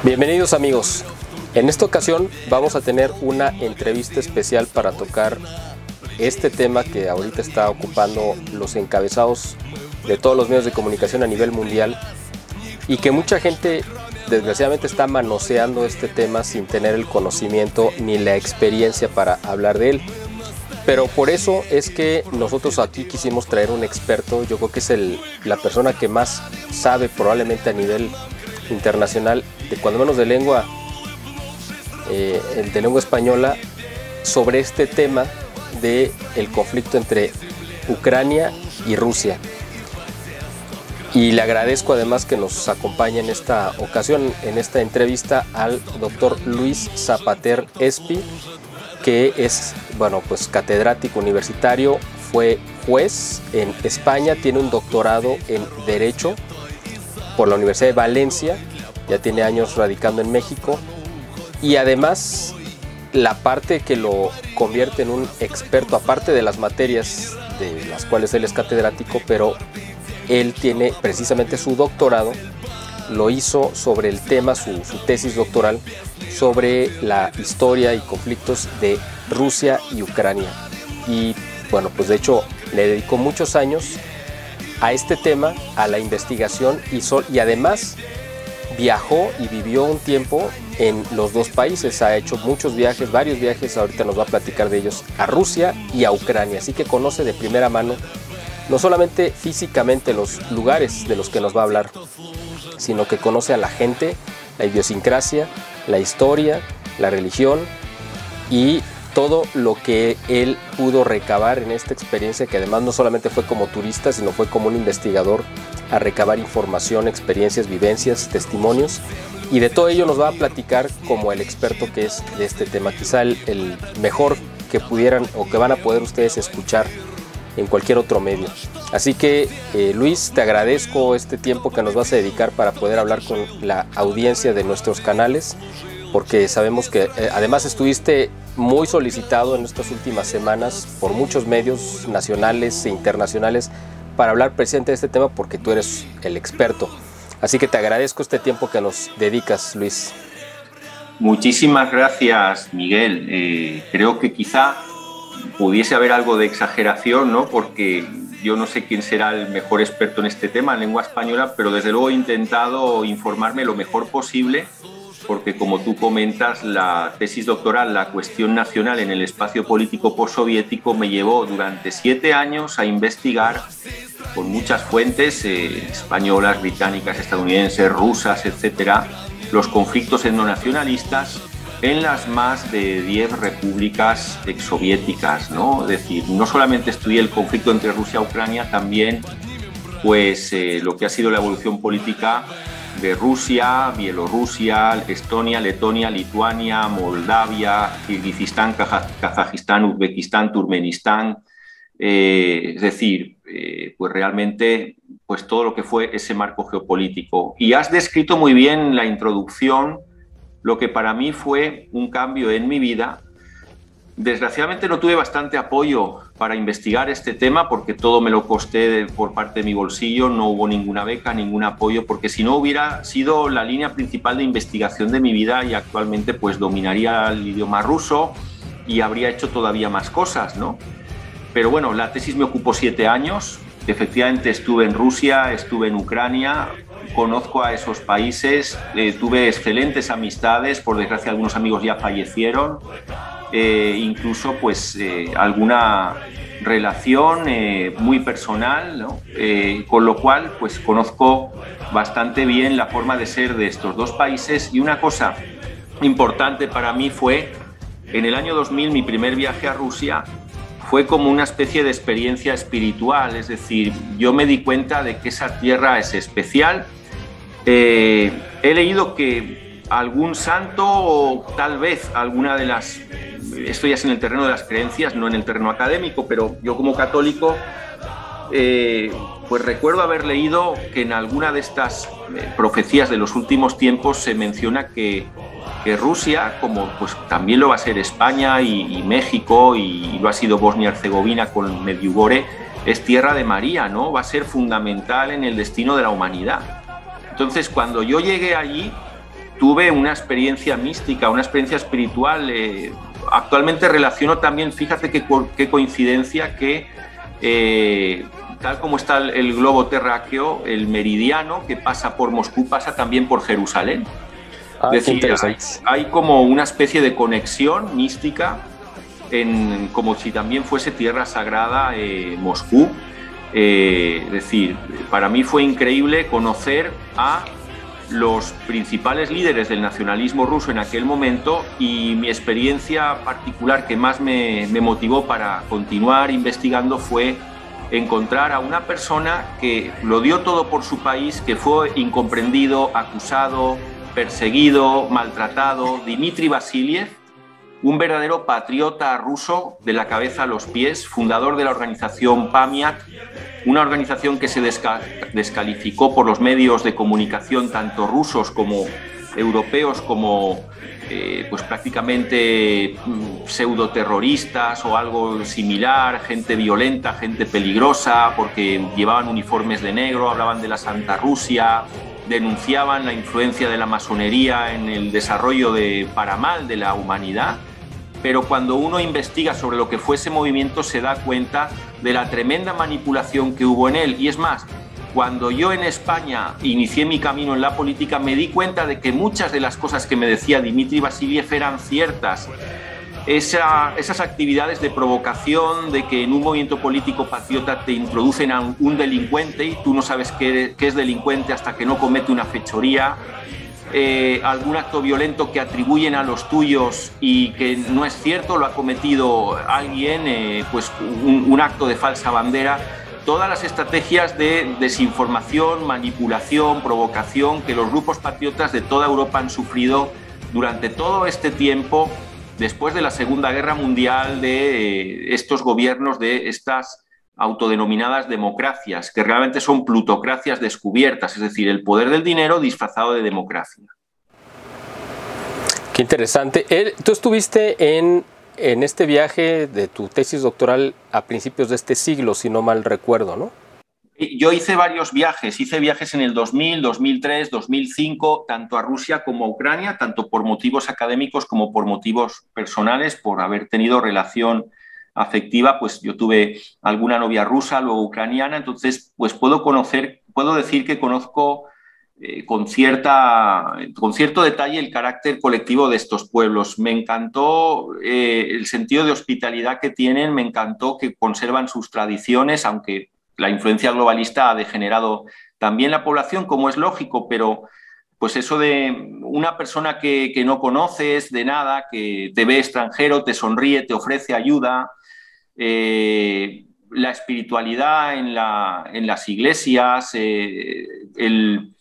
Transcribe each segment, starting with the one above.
Bienvenidos amigos, en esta ocasión vamos a tener una entrevista especial para tocar este tema que ahorita está ocupando los encabezados de todos los medios de comunicación a nivel mundial y que mucha gente desgraciadamente está manoseando este tema sin tener el conocimiento ni la experiencia para hablar de él. Pero por eso es que nosotros aquí quisimos traer un experto. Yo creo que es la persona que más sabe probablemente a nivel internacional, de cuando menos de lengua española, sobre este tema del conflicto entre Ucrania y Rusia. Y le agradezco además que nos acompañe en esta ocasión, en esta entrevista, al doctor Luis Zapater Espi, que es, bueno, pues catedrático universitario, fue juez en España, tiene un doctorado en Derecho por la Universidad de Valencia, ya tiene años radicando en México, y además la parte que lo convierte en un experto, aparte de las materias de las cuales él es catedrático, pero él tiene precisamente su doctorado, lo hizo sobre el tema, su tesis doctoral, sobre la historia y conflictos de Rusia y Ucrania. Y bueno, pues de hecho le dedicó muchos años a este tema, a la investigación, y además viajó y vivió un tiempo en los dos países. Ha hecho muchos viajes, varios viajes, ahorita nos va a platicar de ellos, a Rusia y a Ucrania, así que conoce de primera mano no solamente físicamente los lugares de los que nos va a hablar, sino que conoce a la gente, la idiosincrasia, la historia, la religión y todo lo que él pudo recabar en esta experiencia, que además no solamente fue como turista, sino fue como un investigador a recabar información, experiencias, vivencias, testimonios, y de todo ello nos va a platicar como el experto que es de este tema, quizá el mejor que pudieran o que van a poder ustedes escuchar en cualquier otro medio. Así que Luis, te agradezco este tiempo que nos vas a dedicar para poder hablar con la audiencia de nuestros canales, porque sabemos que además estuviste muy solicitado en estas últimas semanas por muchos medios nacionales e internacionales para hablar precisamente de este tema, porque tú eres el experto. Así que te agradezco este tiempo que nos dedicas, Luis. Muchísimas gracias, Miguel. Creo que quizá pudiese haber algo de exageración, ¿no? Porque yo no sé quién será el mejor experto en este tema, en lengua española, pero desde luego he intentado informarme lo mejor posible, porque como tú comentas, la tesis doctoral, la cuestión nacional en el espacio político postsoviético, me llevó durante 7 años a investigar con muchas fuentes españolas, británicas, estadounidenses, rusas, etcétera, los conflictos etnonacionalistas en las más de 10 repúblicas exsoviéticas, ¿no? Es decir, no solamente estudié el conflicto entre Rusia y Ucrania, también pues, lo que ha sido la evolución política de Rusia, Bielorrusia, Estonia, Letonia, Lituania, Moldavia, Kirguistán, Kazajistán, Uzbekistán, Turkmenistán. Es decir, pues realmente pues todo lo que fue ese marco geopolítico. Y has descrito muy bien en la introducción lo que para mí fue un cambio en mi vida. Desgraciadamente no tuve bastante apoyo para investigar este tema, porque todo me lo costé por parte de mi bolsillo, no hubo ninguna beca, ningún apoyo, porque si no hubiera sido la línea principal de investigación de mi vida, y actualmente pues dominaría el idioma ruso y habría hecho todavía más cosas, ¿no? Pero bueno, la tesis me ocupó 7 años, efectivamente estuve en Rusia, estuve en Ucrania, conozco a esos países, tuve excelentes amistades, por desgracia algunos amigos ya fallecieron, incluso pues alguna relación muy personal, ¿no? Con lo cual pues conozco bastante bien la forma de ser de estos dos países. Y una cosa importante para mí fue, en el año 2000, mi primer viaje a Rusia fue como una especie de experiencia espiritual, es decir, yo me di cuenta de que esa tierra es especial. He leído que algún santo, o tal vez alguna de las... Esto ya es en el terreno de las creencias, no en el terreno académico, pero yo como católico pues recuerdo haber leído que en alguna de estas profecías de los últimos tiempos se menciona que Rusia, como pues también lo va a ser España y México, y lo ha sido Bosnia-Herzegovina con Medjugorje, es tierra de María, ¿no? Va a ser fundamental en el destino de la humanidad. Entonces, cuando yo llegué allí, tuve una experiencia mística, una experiencia espiritual. Actualmente relaciono también, fíjate qué coincidencia, que tal como está el globo terráqueo, el meridiano que pasa por Moscú pasa también por Jerusalén. Es decir, hay como una especie de conexión mística, como si también fuese tierra sagrada Moscú. Es decir, para mí fue increíble conocer a los principales líderes del nacionalismo ruso en aquel momento, y mi experiencia particular que más me motivó para continuar investigando fue encontrar a una persona que lo dio todo por su país, que fue incomprendido, acusado, perseguido, maltratado, Dmitry Vasiliev, un verdadero patriota ruso de la cabeza a los pies, fundador de la organización Pamyat, una organización que se descalificó por los medios de comunicación, tanto rusos como europeos, como pues prácticamente pseudoterroristas o algo similar, gente violenta, gente peligrosa, porque llevaban uniformes de negro, hablaban de la Santa Rusia, denunciaban la influencia de la masonería en el desarrollo para mal de la humanidad. Pero cuando uno investiga sobre lo que fue ese movimiento se da cuenta de la tremenda manipulación que hubo en él. Y es más, cuando yo en España inicié mi camino en la política, me di cuenta de que muchas de las cosas que me decía Dmitry Vasiliev eran ciertas. Esas actividades de provocación, de que en un movimiento político patriota te introducen a un delincuente y tú no sabes qué es delincuente hasta que no comete una fechoría, algún acto violento que atribuyen a los tuyos y que no es cierto, lo ha cometido alguien, pues un acto de falsa bandera. Todas las estrategias de desinformación, manipulación, provocación que los grupos patriotas de toda Europa han sufrido durante todo este tiempo, después de la Segunda Guerra Mundial, de estos gobiernos, de estas autodenominadas democracias, que realmente son plutocracias descubiertas, es decir, el poder del dinero disfrazado de democracia. Qué interesante. Tú estuviste en este viaje de tu tesis doctoral a principios de este siglo, si no mal recuerdo, ¿no? Yo hice varios viajes. Hice viajes en el 2000, 2003, 2005, tanto a Rusia como a Ucrania, tanto por motivos académicos como por motivos personales, por haber tenido relación afectiva. Pues yo tuve alguna novia rusa, luego ucraniana, entonces pues puedo decir que conozco con cierto detalle el carácter colectivo de estos pueblos. Me encantó el sentido de hospitalidad que tienen, me encantó que conservan sus tradiciones, aunque la influencia globalista ha degenerado también la población, como es lógico, pero pues eso de una persona que no conoces de nada, que te ve extranjero, te sonríe, te ofrece ayuda, la espiritualidad en las iglesias, el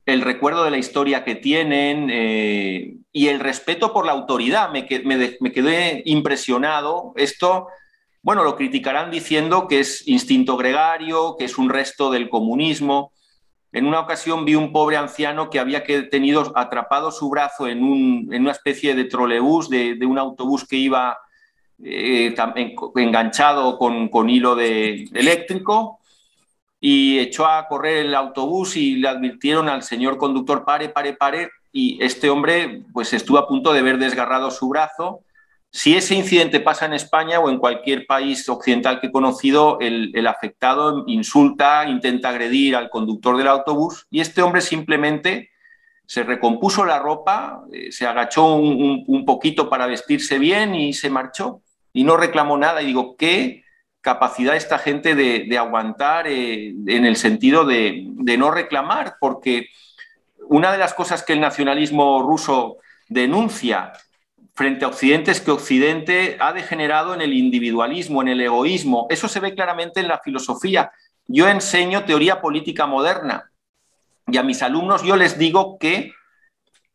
recuerdo de la historia que tienen y el respeto por la autoridad. Me quedé impresionado. Esto, bueno, lo criticarán diciendo que es instinto gregario, que es un resto del comunismo. En una ocasión vi un pobre anciano que había tenido atrapado su brazo en una especie de trolebús, de un autobús que iba enganchado con hilo eléctrico, y echó a correr el autobús y le advirtieron al señor conductor: pare, pare, pare, y este hombre pues estuvo a punto de ver desgarrado su brazo. Si ese incidente pasa en España o en cualquier país occidental que he conocido, el afectado insulta, intenta agredir al conductor del autobús, y este hombre simplemente se recompuso la ropa, se agachó un poquito para vestirse bien y se marchó y no reclamó nada. Y digo, qué capacidad esta gente de aguantar en el sentido de no reclamar, porque una de las cosas que el nacionalismo ruso denuncia frente a Occidente es que Occidente ha degenerado en el individualismo, en el egoísmo. Eso se ve claramente en la filosofía. Yo enseño teoría política moderna y a mis alumnos yo les digo que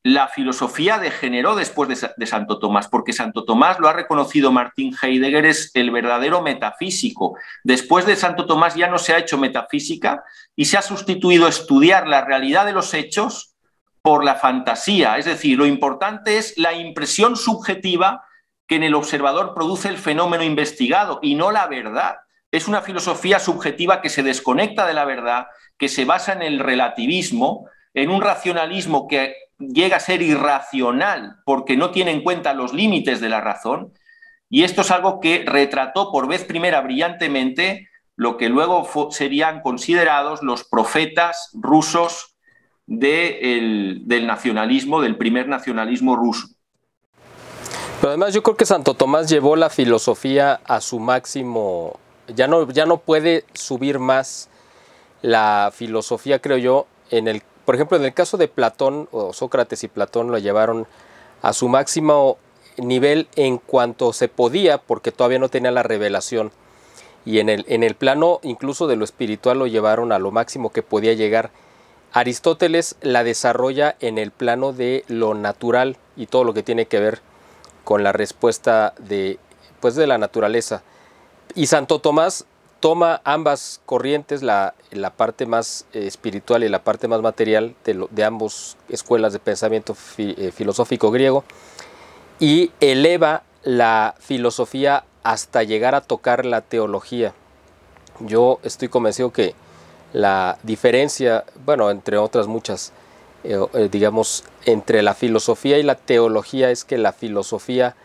la filosofía degeneró después de Santo Tomás, porque Santo Tomás, lo ha reconocido Martin Heidegger, es el verdadero metafísico. Después de Santo Tomás ya no se ha hecho metafísica y se ha sustituido estudiar la realidad de los hechos por la fantasía. Es decir, lo importante es la impresión subjetiva que en el observador produce el fenómeno investigado y no la verdad. Es una filosofía subjetiva que se desconecta de la verdad, que se basa en el relativismo, en un racionalismo que llega a ser irracional porque no tiene en cuenta los límites de la razón. Y esto es algo que retrató por vez primera brillantemente lo que luego serían considerados los profetas rusos del nacionalismo, del primer nacionalismo ruso. Pero además yo creo que Santo Tomás llevó la filosofía a su máximo, ya no puede subir más la filosofía, creo yo, por ejemplo, en el caso de Platón, o Sócrates y Platón lo llevaron a su máximo nivel en cuanto se podía, porque todavía no tenía la revelación, y en el plano incluso de lo espiritual lo llevaron a lo máximo que podía llegar. Aristóteles la desarrolla en el plano de lo natural y todo lo que tiene que ver con la respuesta de la naturaleza. Y Santo Tomás toma ambas corrientes, la parte más espiritual y la parte más material de ambas escuelas de pensamiento filosófico griego, y eleva la filosofía hasta llegar a tocar la teología. Yo estoy convencido que la diferencia, bueno, entre otras muchas, digamos, entre la filosofía y la teología es que la filosofía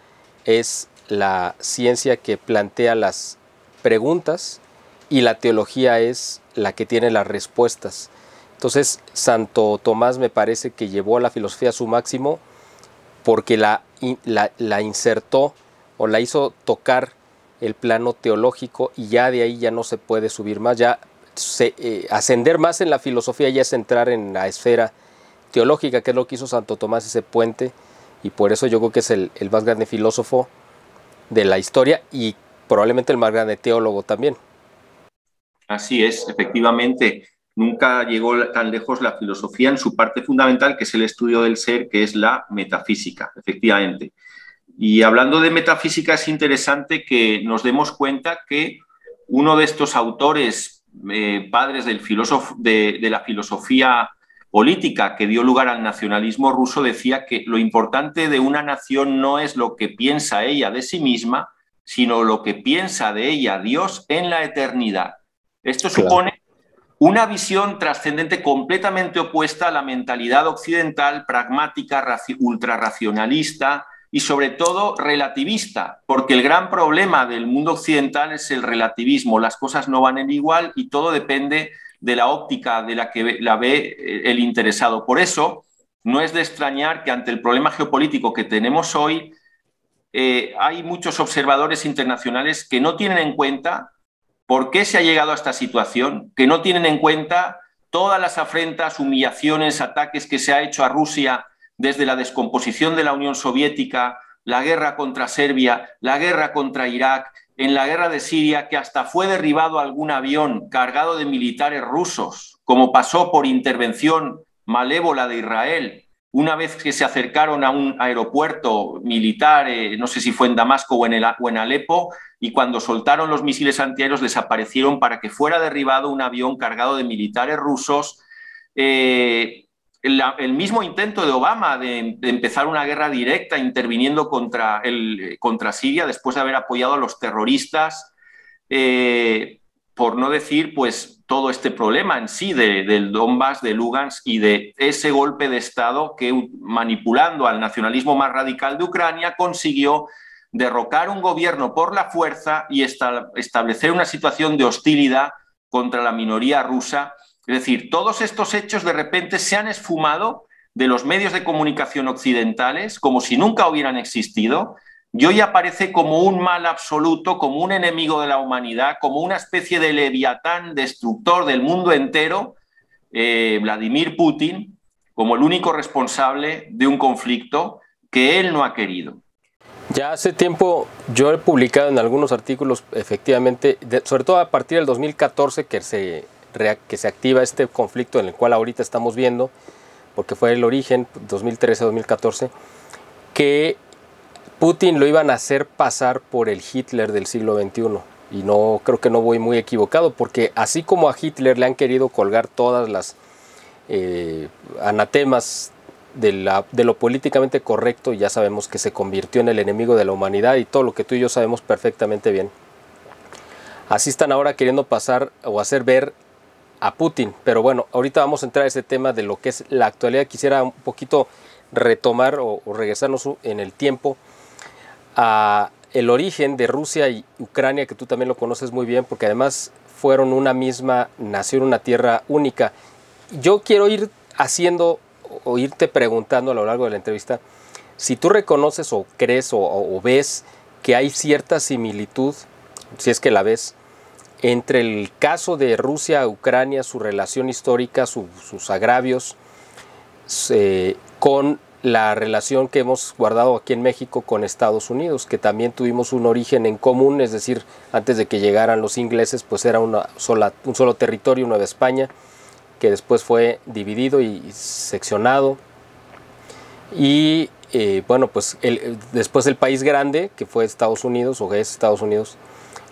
es la ciencia que plantea las preguntas y la teología es la que tiene las respuestas. Entonces, Santo Tomás me parece que llevó a la filosofía a su máximo porque la insertó o la hizo tocar el plano teológico, y ya de ahí ya no se puede subir más, ya ascender más en la filosofía ya es entrar en la esfera teológica, que es lo que hizo Santo Tomás, ese puente, y por eso yo creo que es el más grande filósofo de la historia y probablemente el más grande teólogo también. Así es, efectivamente, nunca llegó tan lejos la filosofía en su parte fundamental, que es el estudio del ser, que es la metafísica, efectivamente. Y hablando de metafísica, es interesante que nos demos cuenta que uno de estos autores, padres de la filosofía política que dio lugar al nacionalismo ruso, decía que lo importante de una nación no es lo que piensa ella de sí misma, sino lo que piensa de ella Dios en la eternidad. Esto supone una visión trascendente completamente opuesta a la mentalidad occidental, pragmática, ultrarracionalista y sobre todo relativista, porque el gran problema del mundo occidental es el relativismo. Las cosas no van en igual y todo depende de la óptica de la que la ve el interesado. Por eso, no es de extrañar que ante el problema geopolítico que tenemos hoy, hay muchos observadores internacionales que no tienen en cuenta por qué se ha llegado a esta situación, que no tienen en cuenta todas las afrentas, humillaciones, ataques que se ha hecho a Rusia desde la descomposición de la Unión Soviética, la guerra contra Serbia, la guerra contra Irak, en la guerra de Siria, que hasta fue derribado algún avión cargado de militares rusos, como pasó por intervención malévola de Israel, una vez que se acercaron a un aeropuerto militar, no sé si fue en Damasco o en Alepo, y cuando soltaron los misiles antiaéreos desaparecieron para que fuera derribado un avión cargado de militares rusos. El mismo intento de Obama de empezar una guerra directa interviniendo contra Siria después de haber apoyado a los terroristas, por no decir pues todo este problema en sí del Donbass, de Lugansk y de ese golpe de Estado que, manipulando al nacionalismo más radical de Ucrania, consiguió derrocar un gobierno por la fuerza y establecer una situación de hostilidad contra la minoría rusa. Es decir, todos estos hechos de repente se han esfumado de los medios de comunicación occidentales como si nunca hubieran existido, y hoy aparece como un mal absoluto, como un enemigo de la humanidad, como una especie de leviatán destructor del mundo entero, Vladimir Putin, como el único responsable de un conflicto que él no ha querido. Ya hace tiempo yo he publicado en algunos artículos, efectivamente, sobre todo a partir del 2014 que se activa este conflicto en el cual ahorita estamos viendo, porque fue el origen, 2013-2014, que Putin lo iban a hacer pasar por el Hitler del siglo XXI. Y no creo que no voy muy equivocado, porque así como a Hitler le han querido colgar todas las anatemas de lo políticamente correcto, y ya sabemos que se convirtió en el enemigo de la humanidad y todo lo que tú y yo sabemos perfectamente bien. Así están ahora queriendo pasar o hacer ver a Putin. Pero bueno, ahorita vamos a entrar a ese tema de lo que es la actualidad. Quisiera un poquito retomar o regresarnos en el tiempo a el origen de Rusia y Ucrania, que tú también lo conoces muy bien, porque además fueron una misma nación, una tierra única. Yo quiero ir haciendo o irte preguntando a lo largo de la entrevista si tú reconoces o crees o ves que hay cierta similitud, si es que la ves, entre el caso de Rusia-Ucrania, su relación histórica, sus agravios, con la relación que hemos guardado aquí en México con Estados Unidos, que también tuvimos un origen en común, es decir, antes de que llegaran los ingleses, pues era un solo territorio, Nueva España, que después fue dividido y seccionado. Y bueno, pues después el país grande, que fue Estados Unidos, o que es Estados Unidos,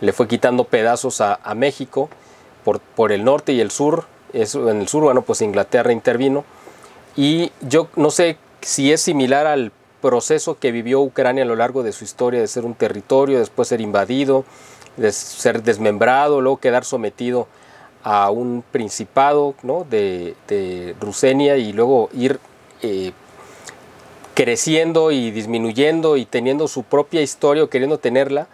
le fue quitando pedazos a México por el norte y el sur. En el sur, bueno, pues Inglaterra intervino. Y yo no sé si es similar al proceso que vivió Ucrania a lo largo de su historia, de ser un territorio, después ser invadido, de ser desmembrado, luego quedar sometido a un principado, ¿no?, de Rusenia, y luego ir creciendo y disminuyendo y teniendo su propia historia o queriendo tenerla,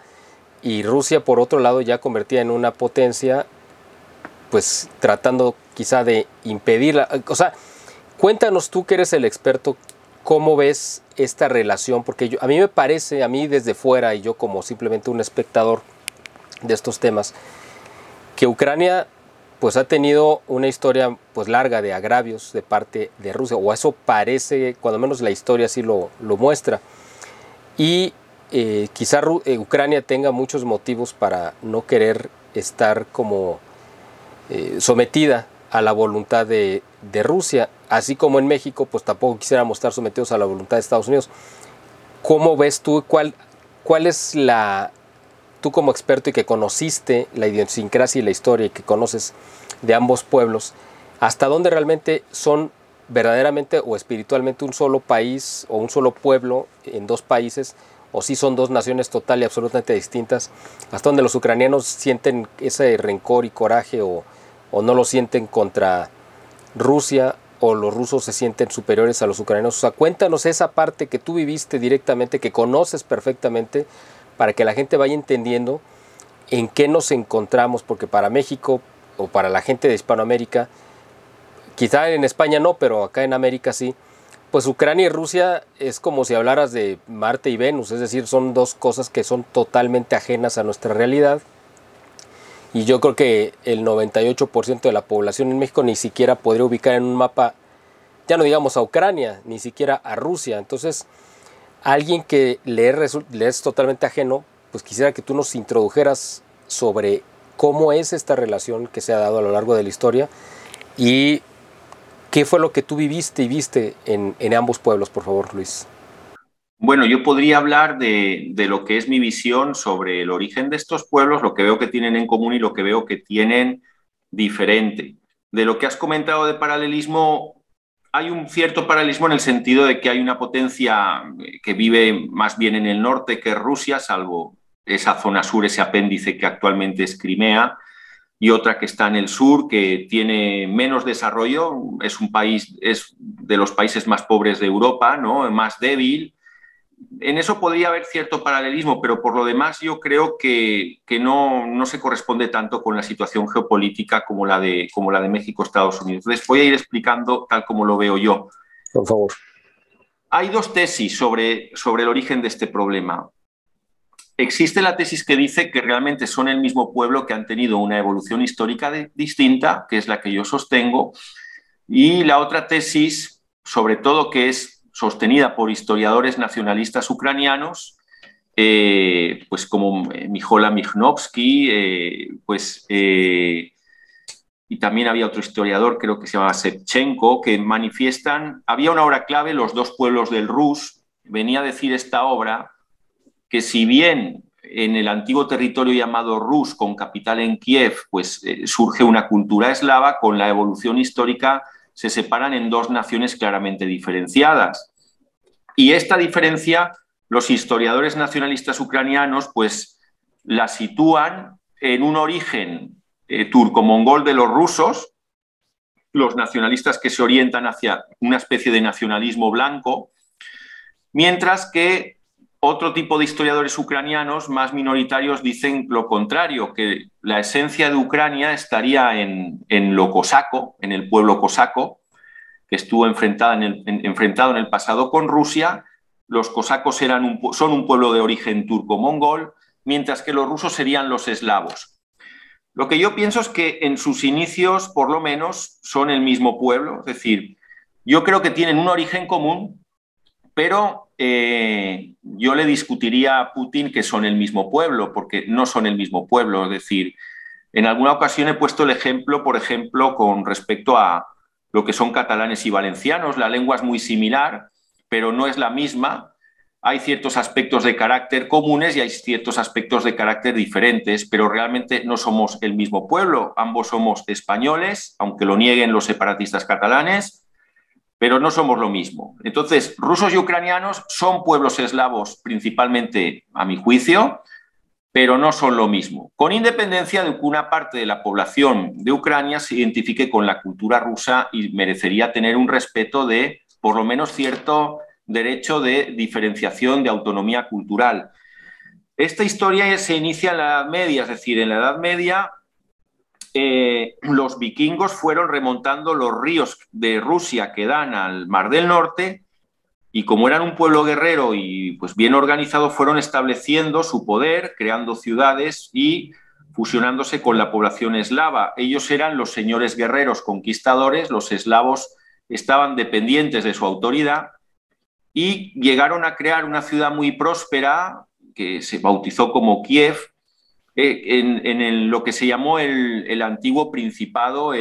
y Rusia por otro lado ya convertida en una potencia, pues tratando quizá de impedirla. O sea, cuéntanos tú, que eres el experto, ¿cómo ves esta relación? Porque a mí me parece, a mí desde fuera, y yo como simplemente un espectador de estos temas, que Ucrania pues ha tenido una historia pues larga de agravios de parte de Rusia, o eso parece, cuando menos la historia así lo muestra. Y quizá Ucrania tenga muchos motivos para no querer estar como sometida a la voluntad de Rusia, así como en México pues tampoco quisiéramos estar sometidos a la voluntad de Estados Unidos. ¿Cómo ves tú, cuál es tú como experto y que conociste la idiosincrasia y la historia y que conoces de ambos pueblos, hasta dónde realmente son verdaderamente o espiritualmente un solo país o un solo pueblo en dos países, o si son dos naciones total y absolutamente distintas, hasta donde los ucranianos sienten ese rencor y coraje o no lo sienten contra Rusia, o los rusos se sienten superiores a los ucranianos? O sea, cuéntanos esa parte que tú viviste directamente, que conoces perfectamente, para que la gente vaya entendiendo en qué nos encontramos, porque para México o para la gente de Hispanoamérica, quizá en España no, pero acá en América sí, pues Ucrania y Rusia es como si hablaras de Marte y Venus, es decir, son dos cosas que son totalmente ajenas a nuestra realidad. Y yo creo que el 98% de la población en México ni siquiera podría ubicar en un mapa, ya no digamos a Ucrania, ni siquiera a Rusia. Entonces, alguien que le es totalmente ajeno, pues quisiera que tú nos introdujeras sobre cómo es esta relación que se ha dado a lo largo de la historia y qué fue lo que tú viviste y viste en ambos pueblos, por favor, Luis. Bueno, yo podría hablar de lo que es mi visión sobre el origen de estos pueblos, lo que veo que tienen en común y lo que veo que tienen diferente. De lo que has comentado de paralelismo, hay un cierto paralelismo en el sentido de que hay una potencia que vive más bien en el norte, que es Rusia, salvo esa zona sur, ese apéndice que actualmente es Crimea, y otra que está en el sur, que tiene menos desarrollo, es un país, es de los países más pobres de Europa, ¿no?, más débil. En eso podría haber cierto paralelismo, pero por lo demás yo creo que no se corresponde tanto con la situación geopolítica como la de México-Estados Unidos. Entonces voy a ir explicando tal como lo veo yo. Por favor. Hay dos tesis sobre el origen de este problema. Existe la tesis que dice que realmente son el mismo pueblo, que han tenido una evolución histórica distinta, que es la que yo sostengo, y la otra tesis, sobre todo, que es sostenida por historiadores nacionalistas ucranianos, pues como Mykola Michnovsky, y también había otro historiador, creo que se llama Shevchenko, que manifiestan, había una obra clave, Los dos pueblos del Rus, venía a decir esta obra que si bien en el antiguo territorio llamado Rus, con capital en Kiev, pues surge una cultura eslava, con la evolución histórica se separan en dos naciones claramente diferenciadas. Y esta diferencia, los historiadores nacionalistas ucranianos pues la sitúan en un origen turco-mongol de los rusos, los nacionalistas que se orientan hacia una especie de nacionalismo blanco, mientras que otro tipo de historiadores ucranianos más minoritarios dicen lo contrario, que la esencia de Ucrania estaría en lo cosaco, en el pueblo cosaco, que estuvo enfrentado en el pasado con Rusia. Los cosacos son un pueblo de origen turco-mongol, mientras que los rusos serían los eslavos. Lo que yo pienso es que en sus inicios, por lo menos, son el mismo pueblo, es decir, yo creo que tienen un origen común, pero yo le discutiría a Putin que son el mismo pueblo, porque no son el mismo pueblo. Es decir, en alguna ocasión he puesto el ejemplo, por ejemplo, con respecto a lo que son catalanes y valencianos. La lengua es muy similar, pero no es la misma. Hay ciertos aspectos de carácter comunes y hay ciertos aspectos de carácter diferentes, pero realmente no somos el mismo pueblo. Ambos somos españoles, aunque lo nieguen los separatistas catalanes, pero no somos lo mismo. Entonces, rusos y ucranianos son pueblos eslavos principalmente, a mi juicio, pero no son lo mismo, con independencia de que una parte de la población de Ucrania se identifique con la cultura rusa y merecería tener un respeto de, por lo menos, cierto derecho de diferenciación, de autonomía cultural. Esta historia se inicia en la Edad Media, es decir, en la Edad Media los vikingos fueron remontando los ríos de Rusia que dan al Mar del Norte y como eran un pueblo guerrero y pues bien organizado, fueron estableciendo su poder, creando ciudades y fusionándose con la población eslava. Ellos eran los señores guerreros conquistadores, los eslavos estaban dependientes de su autoridad y llegaron a crear una ciudad muy próspera que se bautizó como Kiev, en lo que se llamó el antiguo Principado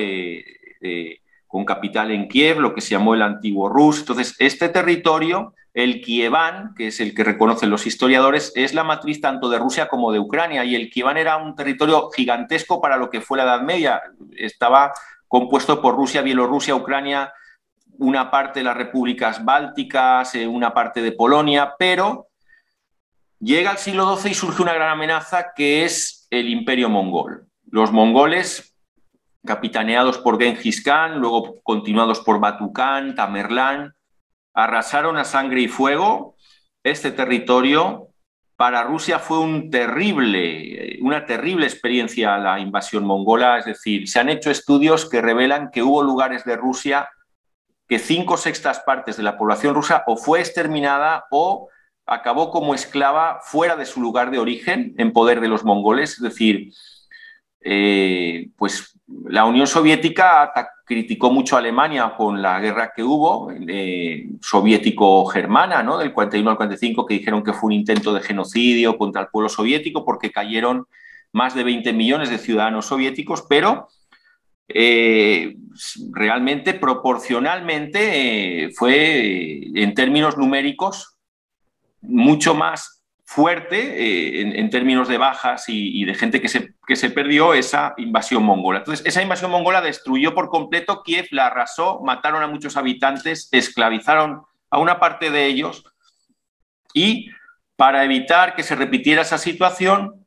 con capital en Kiev, lo que se llamó el antiguo Rus. Entonces, este territorio, el Kievan, que es el que reconocen los historiadores, es la matriz tanto de Rusia como de Ucrania, y el Kievan era un territorio gigantesco para lo que fue la Edad Media. Estaba compuesto por Rusia, Bielorrusia, Ucrania, una parte de las repúblicas bálticas, una parte de Polonia, pero llega al siglo XII y surge una gran amenaza que es el Imperio Mongol. Los mongoles, capitaneados por Genghis Khan, luego continuados por Batu Khan, Tamerlán, arrasaron a sangre y fuego este territorio. Para Rusia fue una terrible experiencia la invasión mongola, es decir, se han hecho estudios que revelan que hubo lugares de Rusia que 5/6 partes de la población rusa o fue exterminada o acabó como esclava fuera de su lugar de origen, en poder de los mongoles. Es decir, pues la Unión Soviética criticó mucho a Alemania con la guerra que hubo, soviético-germana, ¿no? Del 41 al 45, que dijeron que fue un intento de genocidio contra el pueblo soviético porque cayeron más de 20 millones de ciudadanos soviéticos, pero realmente, proporcionalmente, fue en términos numéricos mucho más fuerte en términos de bajas y de gente que se perdió esa invasión mongola. Entonces, esa invasión mongola destruyó por completo Kiev, la arrasó, mataron a muchos habitantes, esclavizaron a una parte de ellos y para evitar que se repitiera esa situación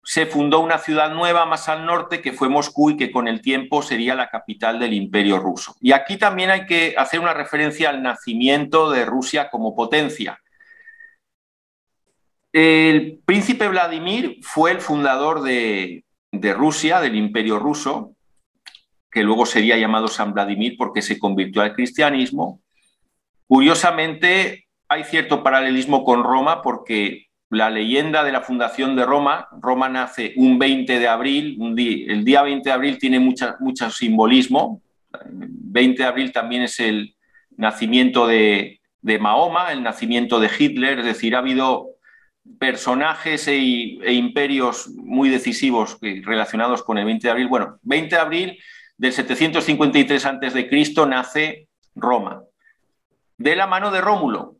se fundó una ciudad nueva más al norte que fue Moscú y que con el tiempo sería la capital del Imperio ruso. Y aquí también hay que hacer una referencia al nacimiento de Rusia como potencia. El príncipe Vladimir fue el fundador de Rusia, del Imperio ruso, que luego sería llamado San Vladimir porque se convirtió al cristianismo. Curiosamente, hay cierto paralelismo con Roma porque la leyenda de la fundación de Roma nace un 20 de abril, el día 20 de abril tiene mucho simbolismo. 20 de abril también es el nacimiento de Mahoma, el nacimiento de Hitler, es decir, ha habido personajes e imperios muy decisivos relacionados con el 20 de abril. Bueno, 20 de abril del 753 a.C. nace Roma, de la mano de Rómulo.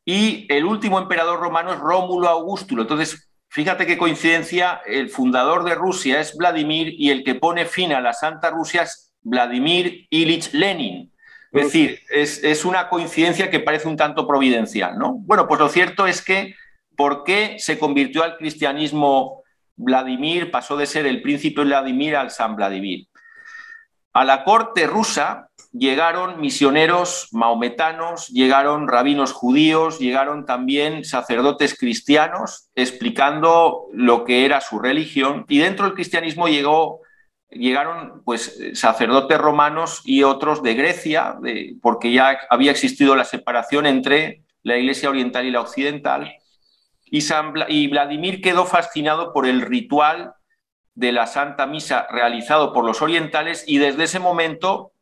Y el último emperador romano es Rómulo Augustulo. Entonces, fíjate qué coincidencia, el fundador de Rusia es Vladimir y el que pone fin a la Santa Rusia es Vladimir Ilich Lenin. Es decir, es una coincidencia que parece un tanto providencial, ¿no? Bueno, pues lo cierto es que ¿por qué se convirtió al cristianismo Vladimir? Pasó de ser el príncipe Vladimir al San Vladimir. A la corte rusa llegaron misioneros maometanos, llegaron rabinos judíos, llegaron también sacerdotes cristianos explicando lo que era su religión, y dentro del cristianismo llegaron pues sacerdotes romanos y otros de Grecia, porque ya había existido la separación entre la Iglesia oriental y la occidental, y Vladimir quedó fascinado por el ritual de la Santa Misa realizado por los orientales, y desde ese momento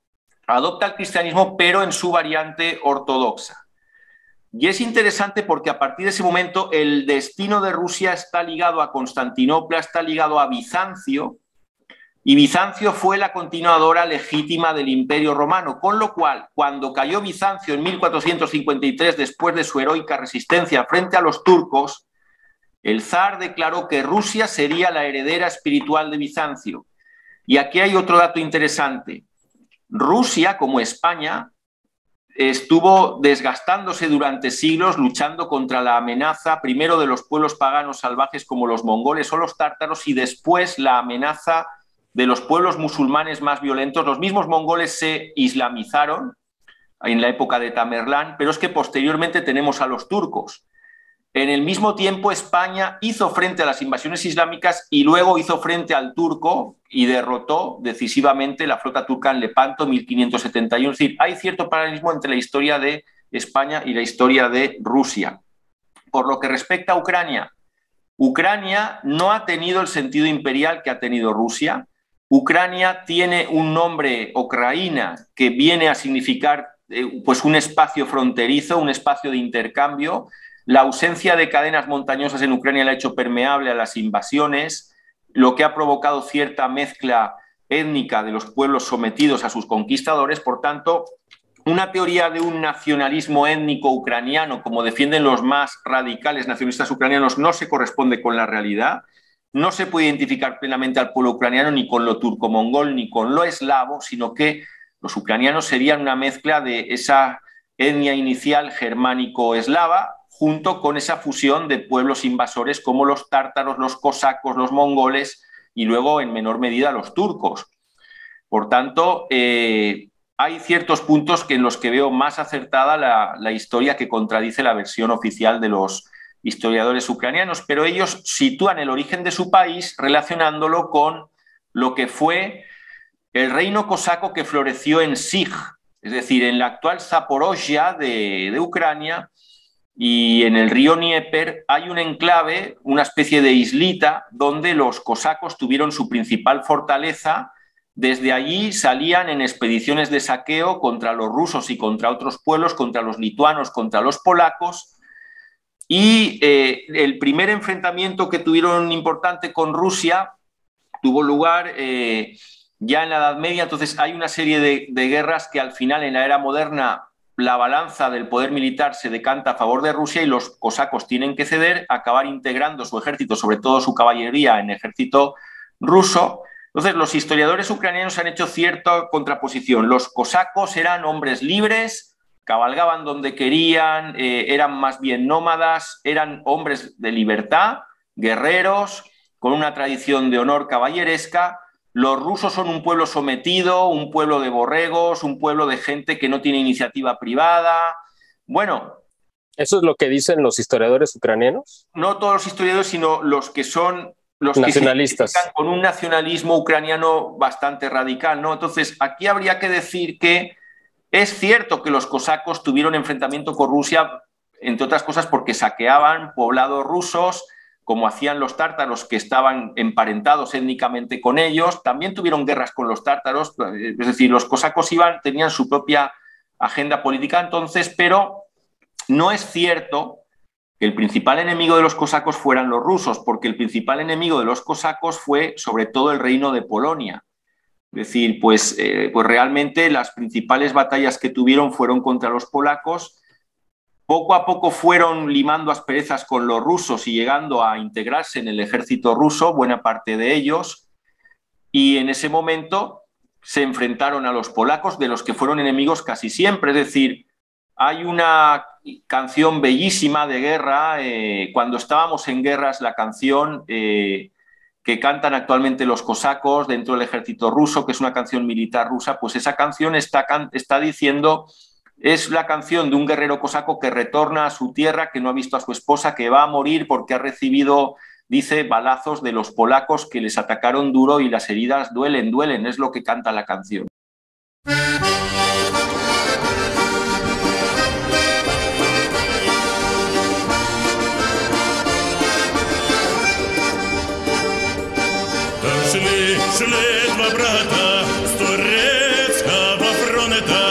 adopta el cristianismo, pero en su variante ortodoxa. Y es interesante porque a partir de ese momento el destino de Rusia está ligado a Constantinopla, está ligado a Bizancio, y Bizancio fue la continuadora legítima del Imperio Romano, con lo cual, cuando cayó Bizancio en 1453, después de su heroica resistencia frente a los turcos, el zar declaró que Rusia sería la heredera espiritual de Bizancio. Y aquí hay otro dato interesante. Rusia, como España, estuvo desgastándose durante siglos luchando contra la amenaza, primero de los pueblos paganos salvajes como los mongoles o los tártaros, y después la amenaza de los pueblos musulmanes más violentos. Los mismos mongoles se islamizaron en la época de Tamerlán, pero es que posteriormente tenemos a los turcos. En el mismo tiempo, España hizo frente a las invasiones islámicas y luego hizo frente al turco y derrotó decisivamente la flota turca en Lepanto en 1571. Es decir, hay cierto paralelismo entre la historia de España y la historia de Rusia. Por lo que respecta a Ucrania, Ucrania no ha tenido el sentido imperial que ha tenido Rusia. Ucrania tiene un nombre, Ucraina, que viene a significar pues un espacio fronterizo, un espacio de intercambio. La ausencia de cadenas montañosas en Ucrania la ha hecho permeable a las invasiones, lo que ha provocado cierta mezcla étnica de los pueblos sometidos a sus conquistadores. Por tanto, una teoría de un nacionalismo étnico ucraniano, como defienden los más radicales nacionalistas ucranianos, no se corresponde con la realidad. No se puede identificar plenamente al pueblo ucraniano ni con lo turco-mongol ni con lo eslavo, sino que los ucranianos serían una mezcla de esa etnia inicial germánico-eslava, junto con esa fusión de pueblos invasores como los tártaros, los cosacos, los mongoles y luego en menor medida los turcos. Por tanto, hay ciertos puntos en los que veo más acertada la historia que contradice la versión oficial de los historiadores ucranianos, pero ellos sitúan el origen de su país relacionándolo con lo que fue el reino cosaco que floreció en Sig, es decir, en la actual Zaporozhia de Ucrania, y en el río Dnieper hay un enclave, una especie de islita, donde los cosacos tuvieron su principal fortaleza. Desde allí salían en expediciones de saqueo contra los rusos y contra otros pueblos, contra los lituanos, contra los polacos. Y el primer enfrentamiento que tuvieron importante con Rusia tuvo lugar ya en la Edad Media. Entonces hay una serie de guerras que al final, en la era moderna, la balanza del poder militar se decanta a favor de Rusia y los cosacos tienen que ceder, acabar integrando su ejército, sobre todo su caballería, en ejército ruso. Entonces los historiadores ucranianos han hecho cierta contraposición. Los cosacos eran hombres libres, cabalgaban donde querían, eran más bien nómadas, eran hombres de libertad, guerreros, con una tradición de honor caballeresca. Los rusos son un pueblo sometido, un pueblo de borregos, un pueblo de gente que no tiene iniciativa privada. Bueno, ¿eso es lo que dicen los historiadores ucranianos? No todos los historiadores, sino los que son los nacionalistas, que se con un nacionalismo ucraniano bastante radical, ¿no? Entonces, aquí habría que decir que es cierto que los cosacos tuvieron enfrentamiento con Rusia, entre otras cosas porque saqueaban poblados rusos, como hacían los tártaros que estaban emparentados étnicamente con ellos. También tuvieron guerras con los tártaros, es decir, los cosacos tenían su propia agenda política entonces, pero no es cierto que el principal enemigo de los cosacos fueran los rusos, porque el principal enemigo de los cosacos fue sobre todo el reino de Polonia. Es decir, pues realmente las principales batallas que tuvieron fueron contra los polacos. Poco a poco fueron limando asperezas con los rusos y llegando a integrarse en el ejército ruso, buena parte de ellos, y en ese momento se enfrentaron a los polacos, de los que fueron enemigos casi siempre. Es decir, hay una canción bellísima de guerra, cuando estábamos en guerras, la canción que cantan actualmente los cosacos dentro del ejército ruso, que es una canción militar rusa, pues esa canción está diciendo, es la canción de un guerrero cosaco que retorna a su tierra, que no ha visto a su esposa, que va a morir porque ha recibido, dice, balazos de los polacos que les atacaron duro y las heridas duelen, duelen, es lo que canta la canción. Шли два брата с турецкого фронта,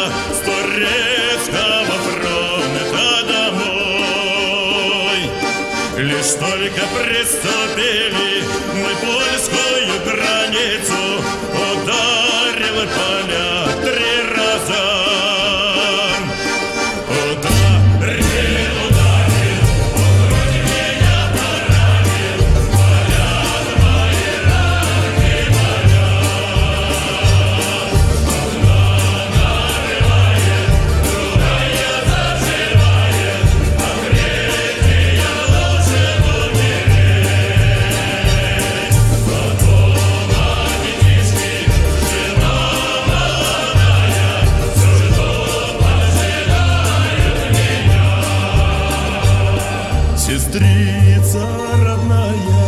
домой. Лишь только приступили мы польскую границу, ударил поля 3 раза. Сестрица родная,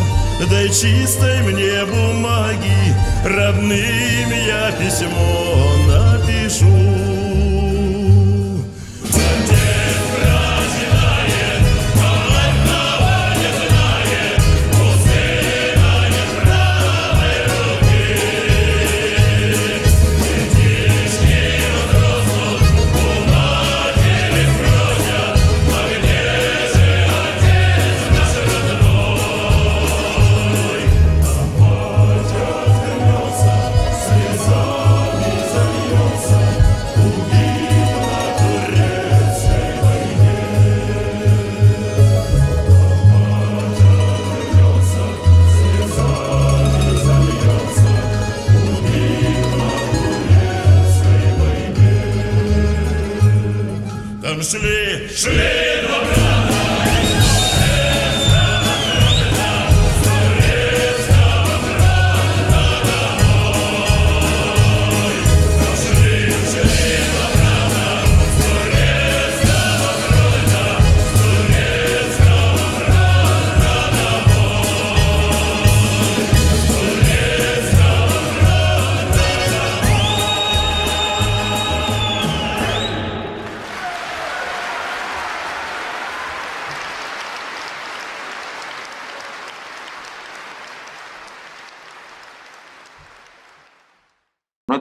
дай чистой мне бумаги, родным я письмо напишу. Шли два брата.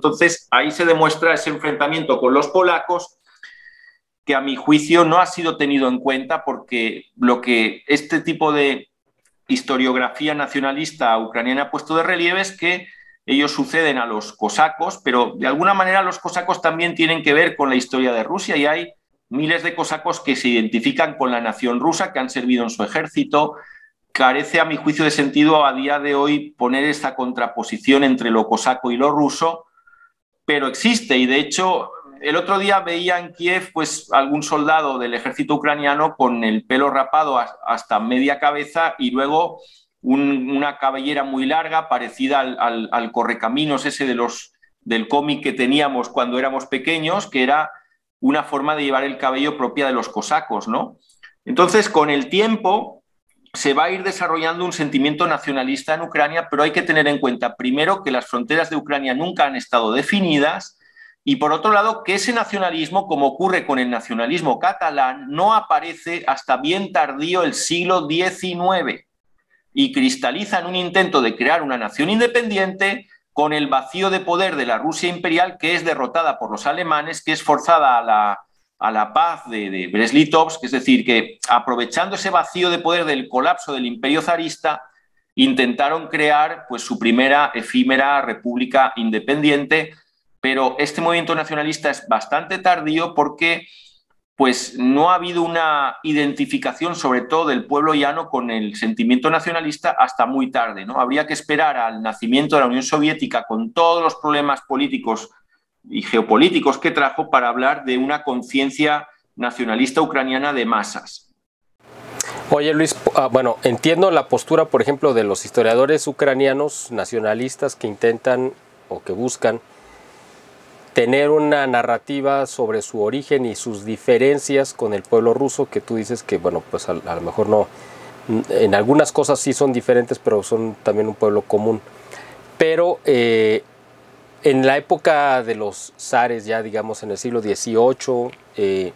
Entonces, ahí se demuestra ese enfrentamiento con los polacos que a mi juicio no ha sido tenido en cuenta porque lo que este tipo de historiografía nacionalista ucraniana ha puesto de relieve es que ellos suceden a los cosacos, pero de alguna manera los cosacos también tienen que ver con la historia de Rusia y hay miles de cosacos que se identifican con la nación rusa, que han servido en su ejército. Carece, a mi juicio, de sentido a día de hoy poner esta contraposición entre lo cosaco y lo ruso, pero existe y de hecho el otro día veía en Kiev pues algún soldado del ejército ucraniano con el pelo rapado hasta media cabeza y luego una cabellera muy larga parecida al correcaminos ese del cómic que teníamos cuando éramos pequeños, que era una forma de llevar el cabello propia de los cosacos, ¿no? Entonces, con el tiempo se va a ir desarrollando un sentimiento nacionalista en Ucrania, pero hay que tener en cuenta, primero, que las fronteras de Ucrania nunca han estado definidas y, por otro lado, que ese nacionalismo, como ocurre con el nacionalismo catalán, no aparece hasta bien tardío el siglo XIX y cristaliza en un intento de crear una nación independiente con el vacío de poder de la Rusia imperial, que es derrotada por los alemanes, que es forzada a la paz de Brest-Litovsk, es decir, que aprovechando ese vacío de poder del colapso del imperio zarista, intentaron crear pues, su primera efímera república independiente, pero este movimiento nacionalista es bastante tardío porque pues, no ha habido una identificación, sobre todo del pueblo llano, con el sentimiento nacionalista hasta muy tarde, ¿no? Habría que esperar al nacimiento de la Unión Soviética con todos los problemas políticos y geopolíticos que trajo para hablar de una conciencia nacionalista ucraniana de masas. Oye Luis, bueno, entiendo la postura, por ejemplo, de los historiadores ucranianos nacionalistas que intentan o que buscan tener una narrativa sobre su origen y sus diferencias con el pueblo ruso, que tú dices que, bueno, pues a lo mejor no, en algunas cosas sí son diferentes, pero son también un pueblo común. Pero en la época de los zares, ya digamos en el siglo XVIII,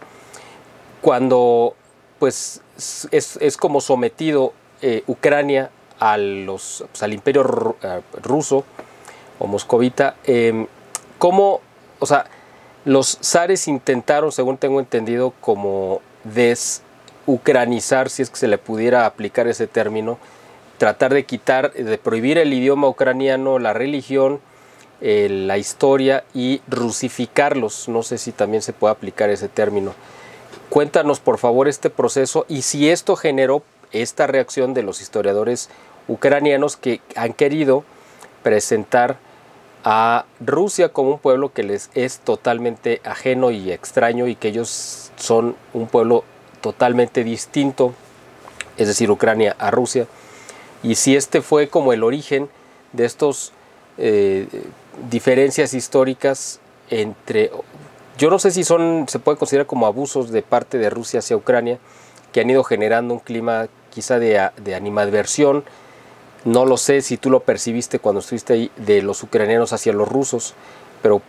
cuando pues es como sometido Ucrania pues, al imperio ruso o moscovita, ¿cómo, o sea, los zares intentaron, según tengo entendido, como desucranizar, si es que se le pudiera aplicar ese término, tratar de quitar, de prohibir el idioma ucraniano, la religión, la historia y rusificarlos? No sé si también se puede aplicar ese término. Cuéntanos por favor este proceso y si esto generó esta reacción de los historiadores ucranianos que han querido presentar a Rusia como un pueblo que les es totalmente ajeno y extraño y que ellos son un pueblo totalmente distinto, es decir, Ucrania a Rusia. Y si este fue como el origen de estos diferencias históricas entre, yo no sé si se puede considerar como abusos de parte de Rusia hacia Ucrania, que han ido generando un clima quizá de animadversión. No lo sé si tú lo percibiste cuando estuviste ahí, de los ucranianos hacia los rusos, pero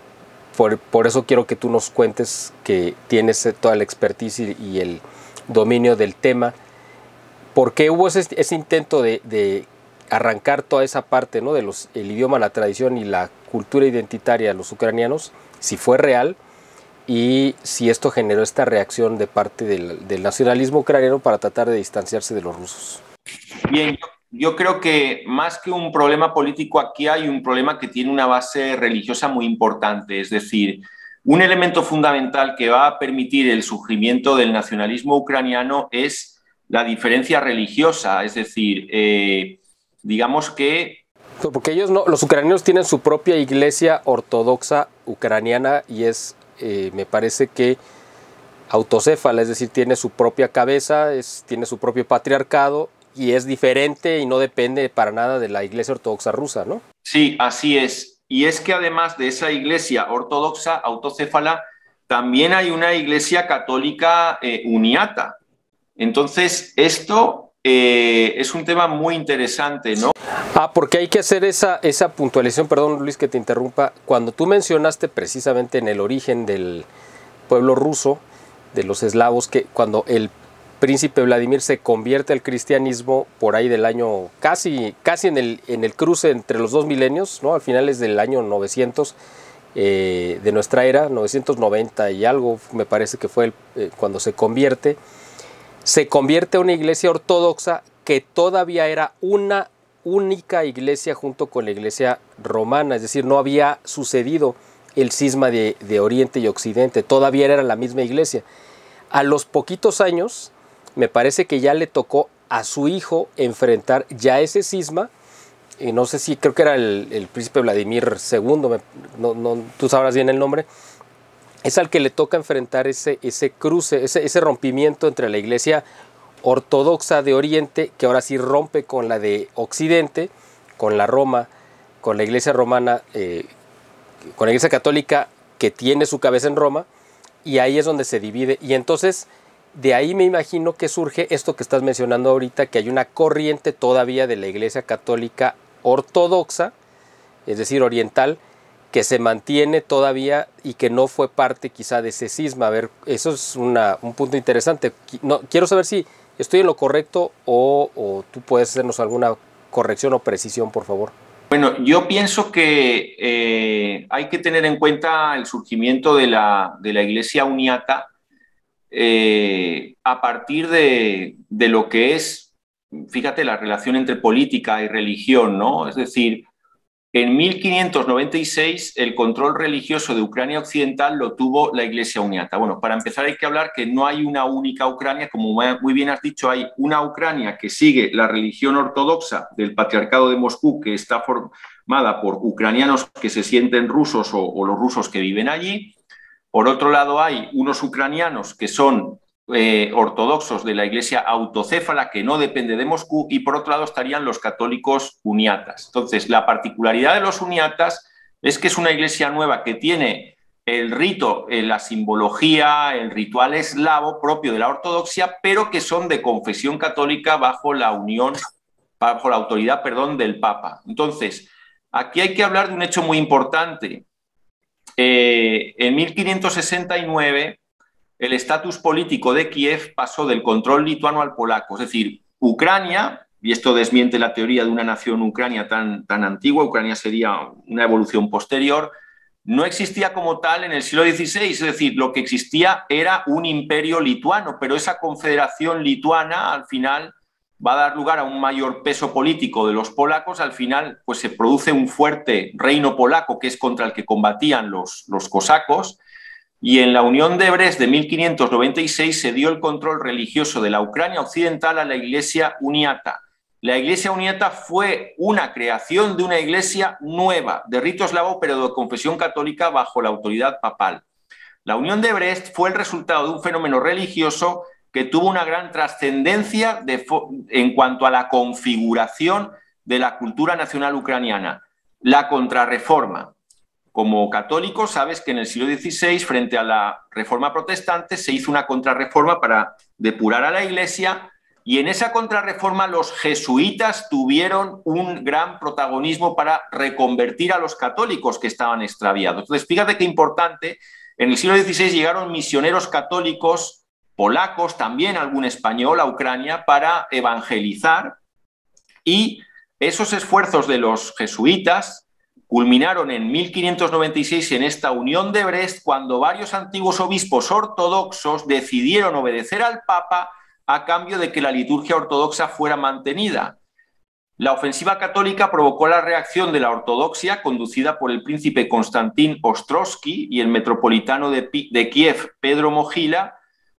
por eso quiero que tú nos cuentes que tienes toda la expertise y el dominio del tema. ¿Por qué hubo ese intento de arrancar toda esa parte, ¿no? El idioma, la tradición y la cultura identitaria de los ucranianos, si fue real y si esto generó esta reacción de parte del nacionalismo ucraniano para tratar de distanciarse de los rusos? Bien, yo creo que más que un problema político aquí hay un problema que tiene una base religiosa muy importante, es decir, un elemento fundamental que va a permitir el surgimiento del nacionalismo ucraniano es la diferencia religiosa, es decir, digamos que... Porque ellos no, los ucranianos tienen su propia iglesia ortodoxa ucraniana y es, me parece que autocéfala, es decir, tiene su propia cabeza, tiene su propio patriarcado y es diferente y no depende para nada de la iglesia ortodoxa rusa, ¿no? Sí, así es. Y es que además de esa iglesia ortodoxa autocéfala, también hay una iglesia católica uniata. Entonces, esto es un tema muy interesante, ¿no? Porque hay que hacer esa puntualización, perdón Luis que te interrumpa, cuando tú mencionaste precisamente en el origen del pueblo ruso, de los eslavos, que cuando el príncipe Vladimir se convierte al cristianismo por ahí del año, casi en el cruce entre los dos milenios, ¿no? Al finales del año 900 de nuestra era, 990 y algo, me parece que fue cuando se convierte a una iglesia ortodoxa que todavía era una única iglesia junto con la iglesia romana, es decir, no había sucedido el cisma de Oriente y Occidente, todavía era la misma iglesia. A los poquitos años, me parece que ya le tocó a su hijo enfrentar ya ese cisma, y no sé si, creo que era el príncipe Vladimir II, tú sabrás bien el nombre, es al que le toca enfrentar ese cruce, ese rompimiento entre la iglesia ortodoxa de Oriente, que ahora sí rompe con la de Occidente, con la Roma, con la iglesia romana, con la iglesia católica que tiene su cabeza en Roma, y ahí es donde se divide. Y entonces de ahí me imagino que surge esto que estás mencionando ahorita, que hay una corriente todavía de la iglesia católica ortodoxa, es decir, oriental, que se mantiene todavía y que no fue parte quizá de ese cisma. A ver, eso es un punto interesante. No, quiero saber si estoy en lo correcto o tú puedes hacernos alguna corrección o precisión, por favor. Bueno, yo pienso que hay que tener en cuenta el surgimiento de la iglesia uniata a partir de lo que es, fíjate, la relación entre política y religión, ¿no? Es decir, en 1596 el control religioso de Ucrania occidental lo tuvo la iglesia uniata. Bueno, para empezar hay que hablar que no hay una única Ucrania, como muy bien has dicho, hay una Ucrania que sigue la religión ortodoxa del patriarcado de Moscú, que está formada por ucranianos que se sienten rusos o los rusos que viven allí. Por otro lado hay unos ucranianos que son ortodoxos de la Iglesia autocéfala, que no depende de Moscú, y por otro lado estarían los católicos uniatas. Entonces, la particularidad de los uniatas es que es una iglesia nueva que tiene el rito, la simbología, el ritual eslavo propio de la ortodoxia, pero que son de confesión católica bajo la autoridad, del Papa. Entonces, aquí hay que hablar de un hecho muy importante. En 1569, el estatus político de Kiev pasó del control lituano al polaco, es decir, Ucrania, y esto desmiente la teoría de una nación Ucrania tan antigua, Ucrania sería una evolución posterior, no existía como tal en el siglo XVI, es decir, lo que existía era un imperio lituano, pero esa confederación lituana al final va a dar lugar a un mayor peso político de los polacos, al final pues se produce un fuerte reino polaco que es contra el que combatían los cosacos, y en la Unión de Brest de 1596 se dio el control religioso de la Ucrania occidental a la Iglesia uniata. La Iglesia uniata fue una creación de una iglesia nueva, de rito eslavo, pero de confesión católica bajo la autoridad papal. La Unión de Brest fue el resultado de un fenómeno religioso que tuvo una gran trascendencia en cuanto a la configuración de la cultura nacional ucraniana, la contrarreforma. Como católico, sabes que en el siglo XVI, frente a la reforma protestante, se hizo una contrarreforma para depurar a la Iglesia, y en esa contrarreforma los jesuitas tuvieron un gran protagonismo para reconvertir a los católicos que estaban extraviados. Entonces, fíjate qué importante, en el siglo XVI llegaron misioneros católicos polacos, también algún español, a Ucrania para evangelizar, y esos esfuerzos de los jesuitas culminaron en 1596 en esta Unión de Brest, cuando varios antiguos obispos ortodoxos decidieron obedecer al Papa a cambio de que la liturgia ortodoxa fuera mantenida. La ofensiva católica provocó la reacción de la ortodoxia, conducida por el príncipe Konstantín Ostrovsky y el metropolitano de Kiev, Pedro Mogila,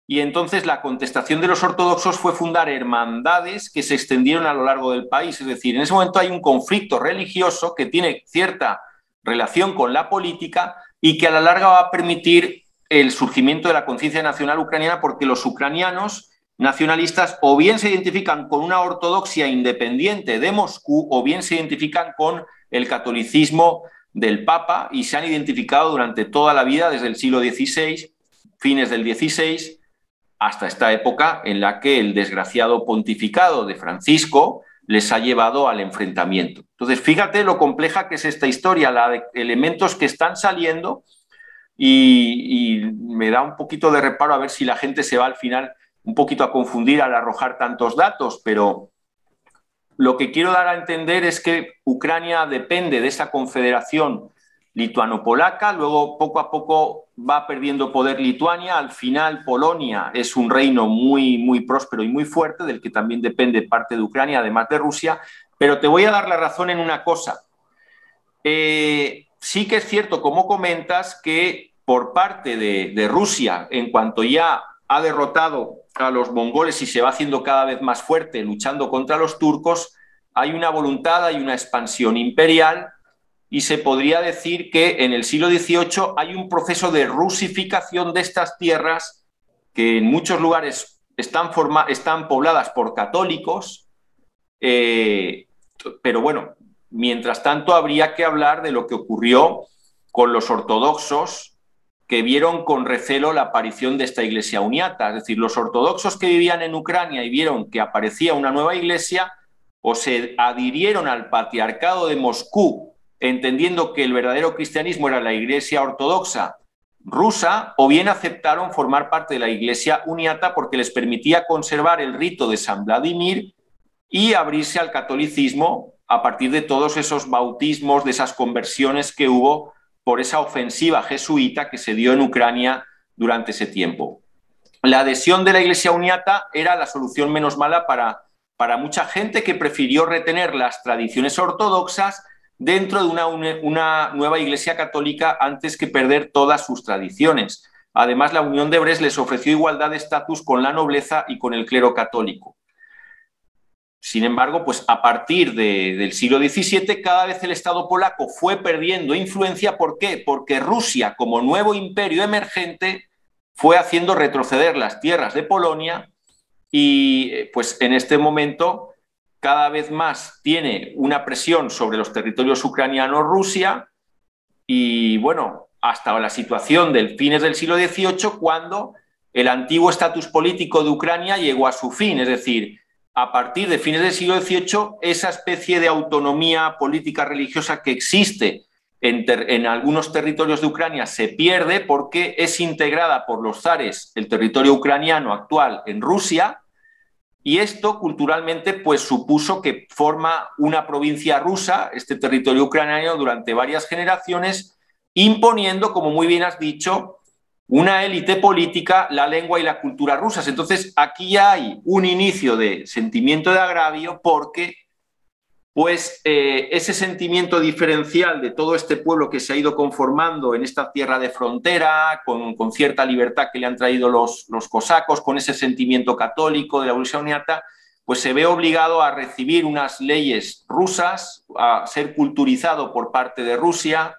y entonces la contestación de los ortodoxos fue fundar hermandades que se extendieron a lo largo del país. Es decir, en ese momento hay un conflicto religioso que tiene cierta relación con la política y que a la larga va a permitir el surgimiento de la conciencia nacional ucraniana, porque los ucranianos nacionalistas o bien se identifican con una ortodoxia independiente de Moscú o bien se identifican con el catolicismo del Papa, y se han identificado durante toda la vida, desde el siglo XVI, fines del XVI, hasta esta época en la que el desgraciado pontificado de Francisco les ha llevado al enfrentamiento. Entonces, fíjate lo compleja que es esta historia, la de elementos que están saliendo, y me da un poquito de reparo a ver si la gente se va al final un poquito a confundir al arrojar tantos datos, pero lo que quiero dar a entender es que Ucrania depende de esa confederación lituano-polaca, luego poco a poco va perdiendo poder Lituania, al final Polonia es un reino muy próspero y muy fuerte, del que también depende parte de Ucrania, además de Rusia, pero te voy a dar la razón en una cosa. Sí que es cierto, como comentas, que por parte de Rusia, en cuanto ya ha derrotado a los mongoles y se va haciendo cada vez más fuerte luchando contra los turcos, hay una voluntad, hay una expansión imperial, y se podría decir que en el siglo XVIII hay un proceso de rusificación de estas tierras que en muchos lugares están pobladas por católicos, pero bueno, mientras tanto habría que hablar de lo que ocurrió con los ortodoxos, que vieron con recelo la aparición de esta iglesia uniata. Es decir, los ortodoxos que vivían en Ucrania y vieron que aparecía una nueva iglesia, o se adhirieron al patriarcado de Moscú, entendiendo que el verdadero cristianismo era la iglesia ortodoxa rusa, o bien aceptaron formar parte de la iglesia uniata porque les permitía conservar el rito de San Vladimir y abrirse al catolicismo a partir de todos esos bautismos, de esas conversiones que hubo por esa ofensiva jesuita que se dio en Ucrania durante ese tiempo. La adhesión de la Iglesia uniata era la solución menos mala para mucha gente que prefirió retener las tradiciones ortodoxas dentro de una nueva Iglesia católica antes que perder todas sus tradiciones. Además, la Unión de Brest les ofreció igualdad de estatus con la nobleza y con el clero católico. Sin embargo, pues a partir del siglo XVII, cada vez el Estado polaco fue perdiendo influencia. ¿Por qué? Porque Rusia, como nuevo imperio emergente, fue haciendo retroceder las tierras de Polonia y pues en este momento cada vez más tiene una presión sobre los territorios ucranianos Rusia y bueno, hasta la situación del fines del siglo XVIII cuando el antiguo estatus político de Ucrania llegó a su fin, es decir, a partir de fines del siglo XVIII esa especie de autonomía política religiosa que existe en algunos territorios de Ucrania se pierde porque es integrada por los zares el territorio ucraniano actual en Rusia y esto culturalmente pues supuso que forma una provincia rusa, este territorio ucraniano durante varias generaciones, imponiendo, como muy bien has dicho, una élite política, la lengua y la cultura rusas. Entonces aquí ya hay un inicio de sentimiento de agravio porque pues ese sentimiento diferencial de todo este pueblo que se ha ido conformando en esta tierra de frontera, con cierta libertad que le han traído los cosacos, con ese sentimiento católico de la Evolución Uniata, pues se ve obligado a recibir unas leyes rusas, a ser culturizado por parte de Rusia,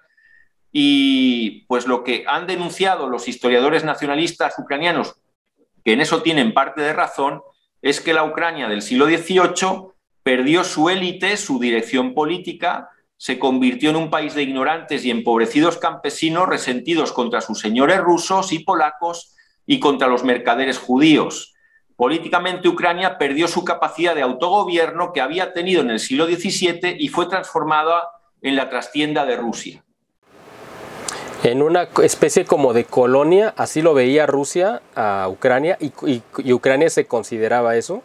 y pues lo que han denunciado los historiadores nacionalistas ucranianos, que en eso tienen parte de razón, es que la Ucrania del siglo XVIII perdió su élite, su dirección política, se convirtió en un país de ignorantes y empobrecidos campesinos resentidos contra sus señores rusos y polacos y contra los mercaderes judíos. Políticamente Ucrania perdió su capacidad de autogobierno que había tenido en el siglo XVII y fue transformada en la trastienda de Rusia. En una especie como de colonia, así lo veía Rusia a Ucrania, y Ucrania se consideraba eso.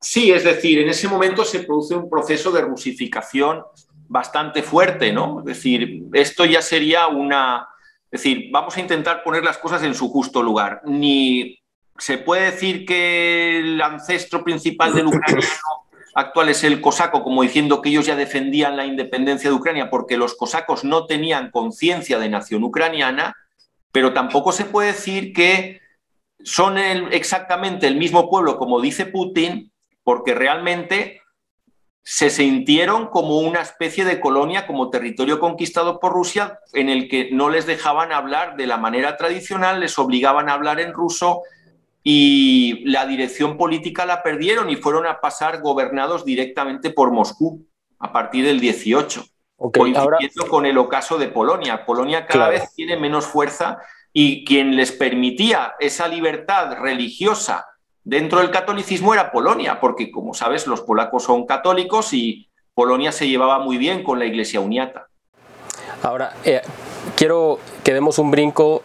Sí, es decir, en ese momento se produce un proceso de rusificación bastante fuerte, ¿no? Es decir, esto ya sería Es decir, vamos a intentar poner las cosas en su justo lugar. Ni se puede decir que el ancestro principal del ucraniano actual es el cosaco, como diciendo que ellos ya defendían la independencia de Ucrania, porque los cosacos no tenían conciencia de nación ucraniana, pero tampoco se puede decir que son exactamente el mismo pueblo, como dice Putin, porque realmente se sintieron como una especie de colonia, como territorio conquistado por Rusia, en el que no les dejaban hablar de la manera tradicional, les obligaban a hablar en ruso y la dirección política la perdieron y fueron a pasar gobernados directamente por Moscú a partir del 18, coincidiendo con el ocaso de Polonia. Polonia cada vez tiene menos fuerza y quien les permitía esa libertad religiosa dentro del catolicismo era Polonia, porque como sabes los polacos son católicos y Polonia se llevaba muy bien con la Iglesia Uniata. Ahora, quiero que demos un brinco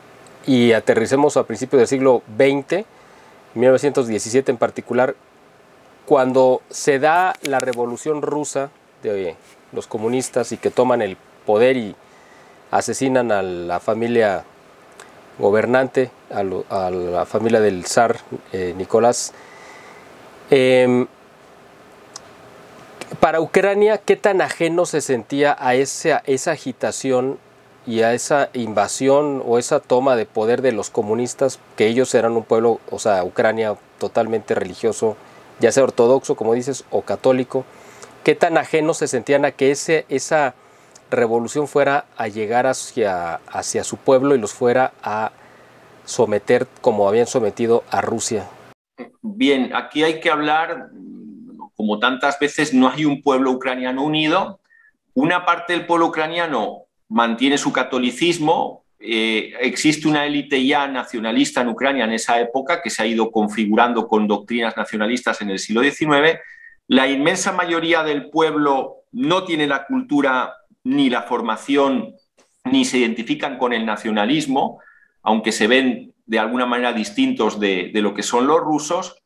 y aterricemos a principios del siglo XX, 1917 en particular, cuando se da la revolución rusa de los comunistas y que toman el poder y asesinan a la familia gobernante, a la familia del zar Nicolás. Para Ucrania, ¿qué tan ajeno se sentía a esa agitación y a esa invasión o esa toma de poder de los comunistas, que ellos eran un pueblo, o sea, Ucrania totalmente religioso, ya sea ortodoxo, como dices, o católico? ¿Qué tan ajeno se sentían a que esa revolución fuera a llegar hacia su pueblo y los fuera a someter como habían sometido a Rusia? Bien, aquí hay que hablar, como tantas veces, no hay un pueblo ucraniano unido. Una parte del pueblo ucraniano mantiene su catolicismo, existe una élite ya nacionalista en Ucrania en esa época que se ha ido configurando con doctrinas nacionalistas en el siglo XIX. La inmensa mayoría del pueblo no tiene la cultura ni la formación, ni se identifican con el nacionalismo, aunque se ven de alguna manera distintos de lo que son los rusos.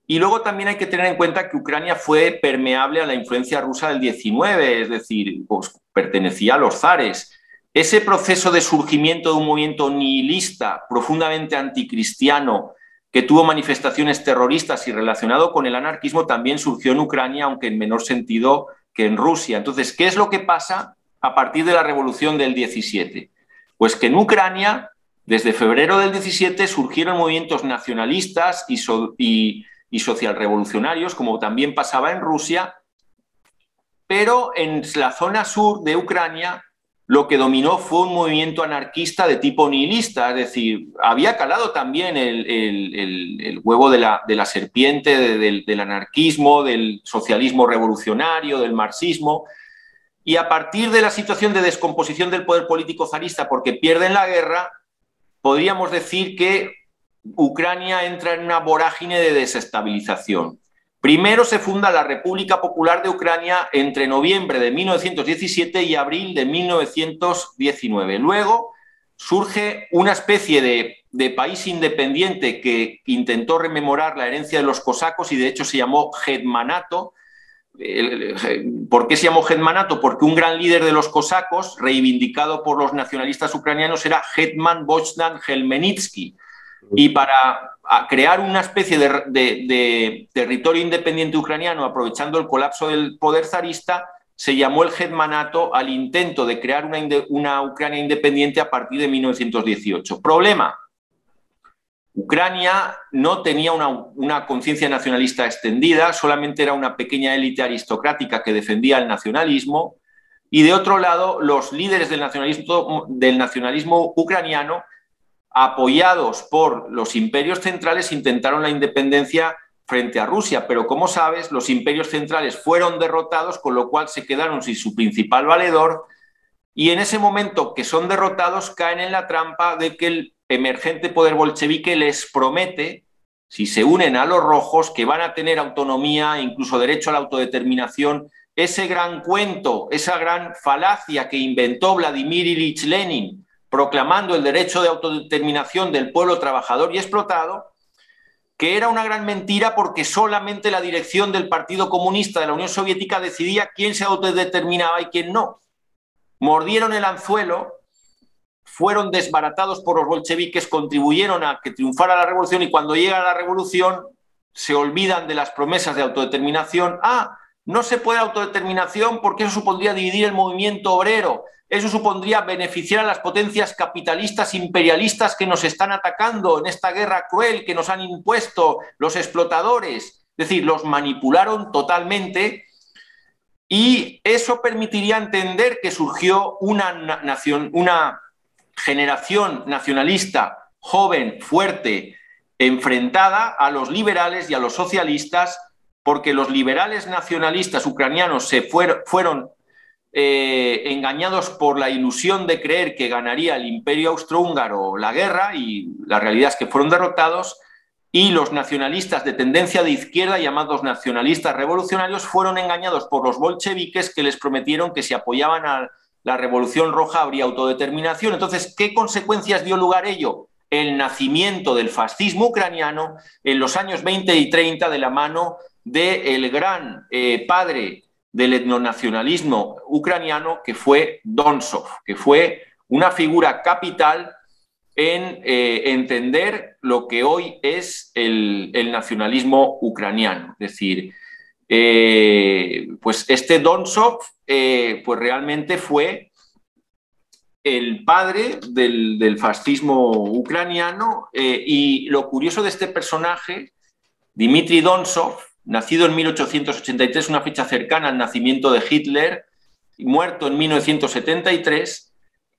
Y luego también hay que tener en cuenta que Ucrania fue permeable a la influencia rusa del XIX, es decir, pues, pertenecía a los zares. Ese proceso de surgimiento de un movimiento nihilista, profundamente anticristiano, que tuvo manifestaciones terroristas y relacionado con el anarquismo, también surgió en Ucrania, aunque en menor sentido que en Rusia. Entonces, ¿qué es lo que pasa a partir de la revolución del 17? Pues que en Ucrania, desde febrero del 17, surgieron movimientos nacionalistas y socialrevolucionarios, como también pasaba en Rusia, pero en la zona sur de Ucrania lo que dominó fue un movimiento anarquista de tipo nihilista, es decir, había calado también el huevo de la serpiente, del anarquismo, del socialismo revolucionario, del marxismo, y a partir de la situación de descomposición del poder político zarista, porque pierden la guerra, podríamos decir que Ucrania entra en una vorágine de desestabilización. Primero se funda la República Popular de Ucrania entre noviembre de 1917 y abril de 1919. Luego surge una especie de país independiente que intentó rememorar la herencia de los cosacos y de hecho se llamó Hetmanato. ¿Por qué se llamó Hetmanato? Porque un gran líder de los cosacos, reivindicado por los nacionalistas ucranianos, era Hetman Bogdan Khmelnytsky. Y para crear una especie de territorio independiente ucraniano, aprovechando el colapso del poder zarista, se llamó el Hetmanato al intento de crear una Ucrania independiente a partir de 1918. Problema: Ucrania no tenía una conciencia nacionalista extendida, solamente era una pequeña élite aristocrática que defendía el nacionalismo, y de otro lado, los líderes del nacionalismo ucraniano, apoyados por los imperios centrales, intentaron la independencia frente a Rusia, pero como sabes, los imperios centrales fueron derrotados, con lo cual se quedaron sin su principal valedor, y en ese momento que son derrotados caen en la trampa de que el emergente poder bolchevique les promete, si se unen a los rojos, que van a tener autonomía, incluso derecho a la autodeterminación. Ese gran cuento, esa gran falacia que inventó Vladimir Ilich Lenin, proclamando el derecho de autodeterminación del pueblo trabajador y explotado, que era una gran mentira porque solamente la dirección del Partido Comunista de la Unión Soviética decidía quién se autodeterminaba y quién no. Mordieron el anzuelo, fueron desbaratados por los bolcheviques, contribuyeron a que triunfara la revolución, y cuando llega la revolución se olvidan de las promesas de autodeterminación. No se puede autodeterminación porque eso supondría dividir el movimiento obrero. Eso supondría beneficiar a las potencias capitalistas imperialistas que nos están atacando en esta guerra cruel que nos han impuesto los explotadores. Es decir, los manipularon totalmente, y eso permitiría entender que surgió una generación nacionalista joven, fuerte, enfrentada a los liberales y a los socialistas, porque los liberales nacionalistas ucranianos se fueron engañados por la ilusión de creer que ganaría el imperio austrohúngaro la guerra, y la realidad es que fueron derrotados, y los nacionalistas de tendencia de izquierda, llamados nacionalistas revolucionarios, fueron engañados por los bolcheviques, que les prometieron que si apoyaban a la Revolución Roja habría autodeterminación. Entonces, ¿qué consecuencias dio lugar ello? El nacimiento del fascismo ucraniano en los años 20 y 30 de la mano del gran padre del etnonacionalismo ucraniano, que fue Donsov, que fue una figura capital en entender lo que hoy es el nacionalismo ucraniano. Es decir, pues este Donsov pues realmente fue el padre del fascismo ucraniano, y lo curioso de este personaje, Dmitry Donsov, nacido en 1883, una fecha cercana al nacimiento de Hitler, muerto en 1973,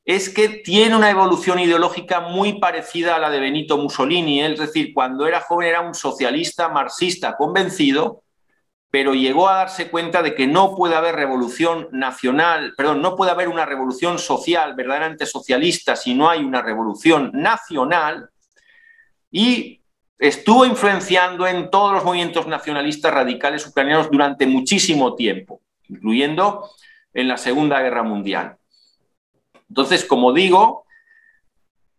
es que tiene una evolución ideológica muy parecida a la de Benito Mussolini. Es decir, cuando era joven era un socialista marxista convencido, pero llegó a darse cuenta de que no puede haber revolución nacional, perdón, no puede haber una revolución social verdaderamente socialista si no hay una revolución nacional, y estuvo influenciando en todos los movimientos nacionalistas radicales ucranianos durante muchísimo tiempo, incluyendo en la Segunda Guerra Mundial. Entonces, como digo,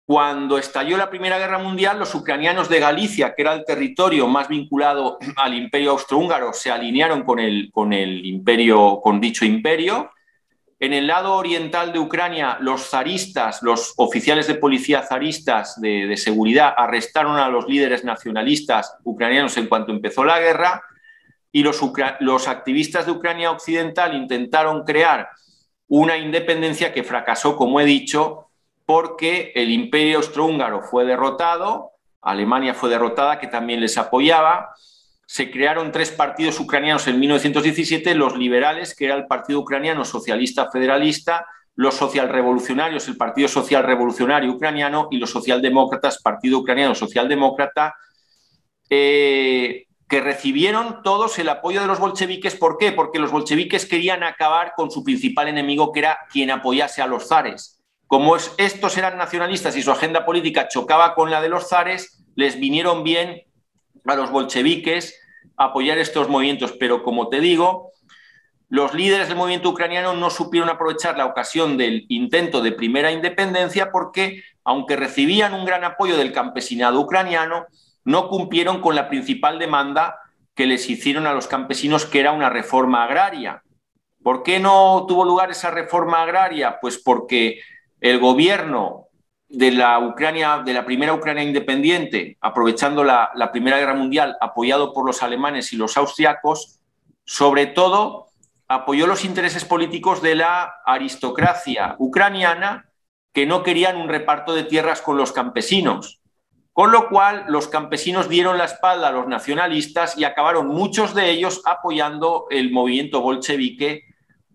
cuando estalló la Primera Guerra Mundial, los ucranianos de Galicia, que era el territorio más vinculado al imperio austrohúngaro, se alinearon con dicho imperio. En el lado oriental de Ucrania, los zaristas, los oficiales de policía zaristas de seguridad, arrestaron a los líderes nacionalistas ucranianos en cuanto empezó la guerra, y los activistas de Ucrania Occidental intentaron crear una independencia que fracasó, como he dicho, porque el imperio austrohúngaro fue derrotado, Alemania fue derrotada, que también les apoyaba. Se crearon 3 partidos ucranianos en 1917, los liberales, que era el Partido Ucraniano Socialista Federalista, los socialrevolucionarios, el Partido Social Revolucionario Ucraniano, y los socialdemócratas, Partido Ucraniano Socialdemócrata, que recibieron todos el apoyo de los bolcheviques. ¿Por qué? Porque los bolcheviques querían acabar con su principal enemigo, que era quien apoyase a los zares. Como estos eran nacionalistas y su agenda política chocaba con la de los zares, les vinieron bien a los bolcheviques apoyar estos movimientos. Pero, como te digo, los líderes del movimiento ucraniano no supieron aprovechar la ocasión del intento de primera independencia, porque, aunque recibían un gran apoyo del campesinado ucraniano, no cumplieron con la principal demanda que les hicieron a los campesinos, que era una reforma agraria. ¿Por qué no tuvo lugar esa reforma agraria? Pues porque el gobierno de la primera Ucrania independiente, aprovechando la Primera Guerra Mundial, apoyado por los alemanes y los austriacos, sobre todo apoyó los intereses políticos de la aristocracia ucraniana, que no querían un reparto de tierras con los campesinos. Con lo cual, los campesinos dieron la espalda a los nacionalistas y acabaron muchos de ellos apoyando el movimiento bolchevique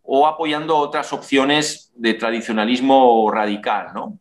o apoyando otras opciones de tradicionalismo radical, ¿no?